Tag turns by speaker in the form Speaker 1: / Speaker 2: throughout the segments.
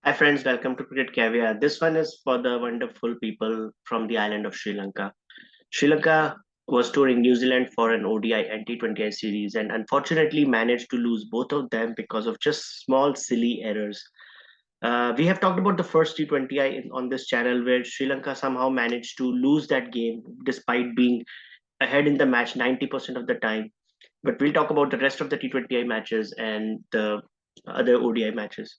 Speaker 1: Hi friends, welcome to Cricket Caviar. This one is for the wonderful people from the island of Sri Lanka. Sri Lanka was touring New Zealand for an ODI and T20I series and unfortunately managed to lose both of them because of just small silly errors. We have talked about the first T20I on this channel where Sri Lanka somehow managed to lose that game despite being ahead in the match 90% of the time. But we'll talk about the rest of the T20I matches and the other ODI matches.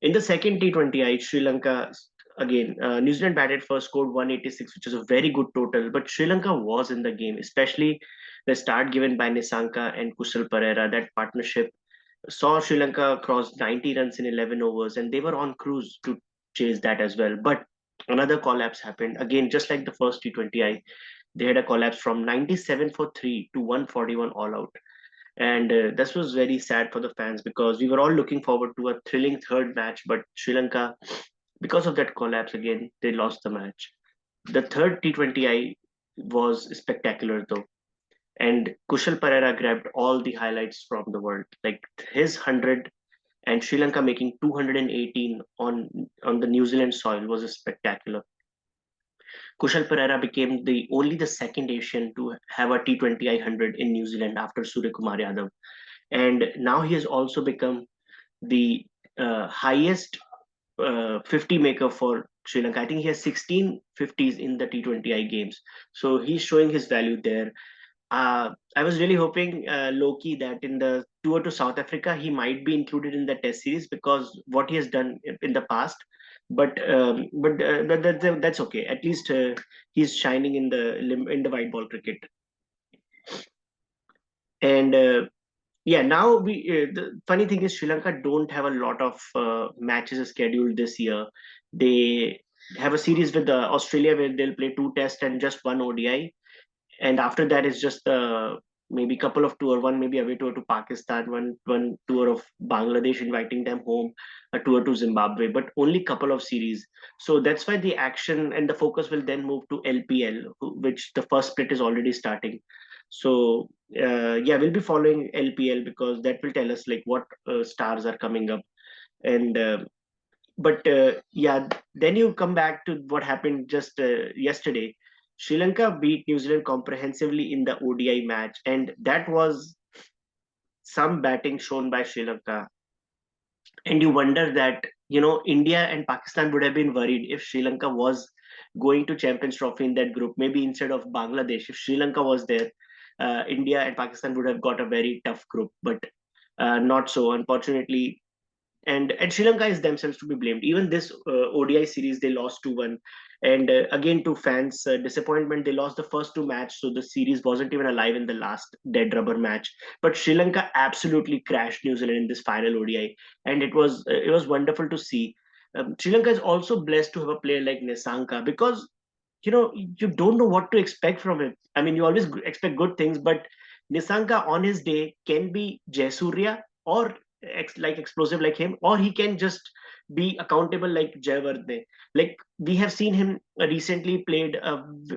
Speaker 1: In the second T20I, Sri Lanka again, New Zealand batted first, scored 186, which is a very good total. But Sri Lanka was in the game, especially the start given by Nisanka and Kushal Pereira. That partnership saw Sri Lanka cross 90 runs in 11 overs, and they were on cruise to chase that as well. But another collapse happened again, just like the first T20I. They had a collapse from 97 for 3 to 141 all out. And this was very sad for the fans because we were all looking forward to a thrilling third match. But Sri Lanka, because of that collapse again, they lost the match. The third T20I was spectacular though. And Kushal Pereira grabbed all the highlights from the world. Like his 100 and Sri Lanka making 218 on the New Zealand soil was a spectacular. Kushal Pereira became the only the second Asian to have a T20I 100 in New Zealand after Surya Kumar Yadav. And now he has also become the highest 50 maker for Sri Lanka. I think he has 16 50s in the T20I games. So he's showing his value there. I was really hoping, Loki, that in the tour to South Africa, he might be included in the Test series because what he has done in the past. But that's okay. At least he's shining in the white ball cricket. And yeah, now the funny thing is Sri Lanka don't have a lot of matches scheduled this year. They have a series with Australia where they'll play two tests and just one ODI, and after that it's just maybe couple of tour, one maybe away tour to Pakistan, one tour of Bangladesh inviting them home, a tour to Zimbabwe, but only couple of series. So that's why the action and the focus will then move to LPL, which the first split is already starting. So yeah, we'll be following LPL because that will tell us like what stars are coming up. And but yeah, then you come back to what happened just yesterday. Sri Lanka beat New Zealand comprehensively in the ODI match, and that was some batting shown by Sri Lanka. And you wonder that, India and Pakistan would have been worried if Sri Lanka was going to Champions Trophy in that group. Maybe instead of Bangladesh, if Sri Lanka was there, India and Pakistan would have got a very tough group. But not so. Unfortunately, and Sri Lanka is themselves to be blamed. Even this ODI series, they lost 2-1, and again to fans' disappointment, they lost the first two match, so the series wasn't even alive in the last dead rubber match. But Sri Lanka absolutely crashed New Zealand in this final ODI, and it was wonderful to see. Sri Lanka is also blessed to have a player like Nisanka because you don't know what to expect from him. I mean, you always expect good things, but Nisanka on his day can be Jayasurya or like explosive like him, or he can just be accountable like Jayawardene. Like we have seen him recently played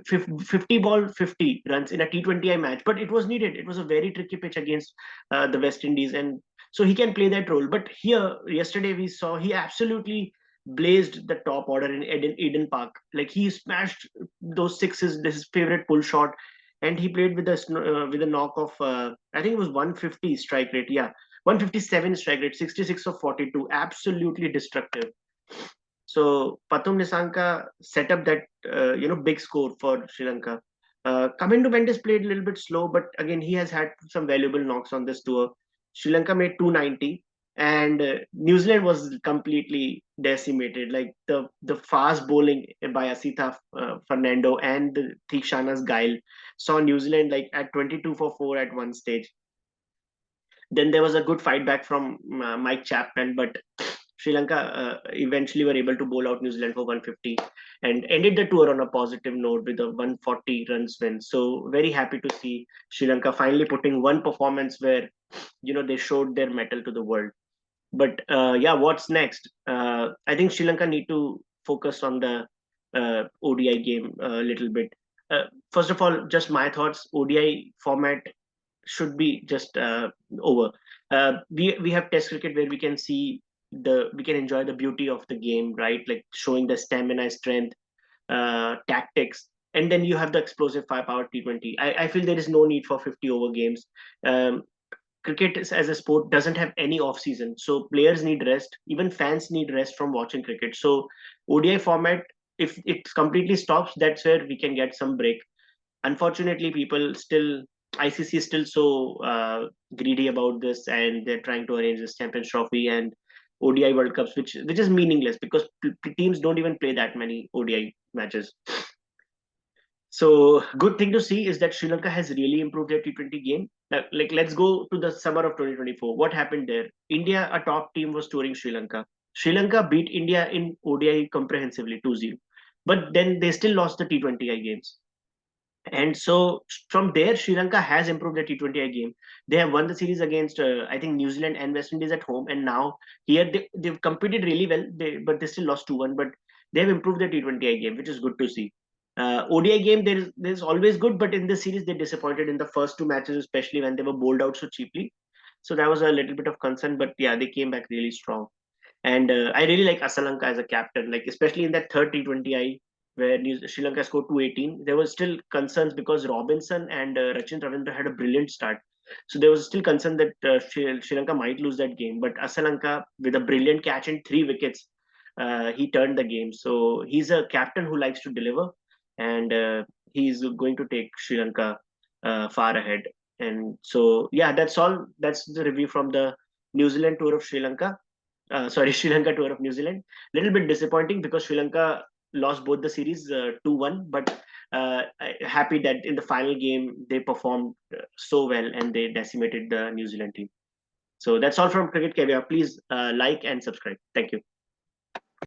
Speaker 1: 50 ball 50 runs in a T20I match, but it was needed. It was a very tricky pitch against the West Indies, and so he can play that role. But here, yesterday we saw he absolutely blazed the top order in Eden Park. Like he smashed those sixes, this is favorite pull shot, and he played with a knock of I think it was 150 strike rate. Yeah, 157 strike rate, 66 of 42, absolutely destructive. So Pathum Nisanka set up that big score for Sri Lanka. Kamindu Mendes played a little bit slow, but again he has had some valuable knocks on this tour. Sri Lanka made 290, and New Zealand was completely decimated. Like the fast bowling by Asitha Fernando and the Theekshana's Gail saw New Zealand like at 22 for 4 at one stage. Then there was a good fight back from Mike Chapman, but Sri Lanka eventually were able to bowl out New Zealand for 150 and ended the tour on a positive note with a 140 runs win. So very happy to see Sri Lanka finally putting one performance where they showed their mettle to the world. But yeah, what's next? I think Sri Lanka need to focus on the ODI game a little bit. First of all, just my thoughts. ODI format should be just over. We have Test cricket where we can see we can enjoy the beauty of the game, right? Like showing the stamina, strength, tactics, and then you have the explosive firepower T20. I feel there is no need for 50 over games. Um, Cricket as a sport doesn't have any off season, so players need rest. Even fans need rest from watching cricket. So ODI format, if it completely stops, that's where we can get some break. Unfortunately, people still, ICC is still so greedy about this, and they're trying to arrange this Champions Trophy and ODI World Cups, which is meaningless because teams don't even play that many ODI matches. So good thing to see is that Sri Lanka has really improved their T20 game. Like let's go to the summer of 2024. What happened there? India, a top team, was touring Sri Lanka. Sri Lanka beat India in ODI comprehensively 2-0. But then they still lost the T20I games. And so from there, Sri Lanka has improved their T20I game. They have won the series against, I think, New Zealand and West Indies at home. And now here they've competed really well, but they still lost 2-1. But they have improved their T20I game, which is good to see. ODI game, there's always good, but in this series, they disappointed in the first two matches, especially when they were bowled out so cheaply. So that was a little bit of concern, but yeah, they came back really strong. And I really like Asalanka as a captain, like especially in that third T20I where Sri Lanka scored 218. There was still concerns because Robinson and Rachin Ravindra had a brilliant start. So there was still concern that Sri Lanka might lose that game. But Asalanka, with a brilliant catch and 3 wickets, he turned the game. So he's a captain who likes to deliver, and he's going to take Sri Lanka far ahead. And so, yeah, that's all. That's the review from the New Zealand tour of Sri Lanka. Sorry, Sri Lanka tour of New Zealand. Little bit disappointing because Sri Lanka lost both the series 2-1, but happy that in the final game they performed so well and they decimated the New Zealand team. So that's all from Cricket Caviar. Please like and subscribe. Thank you.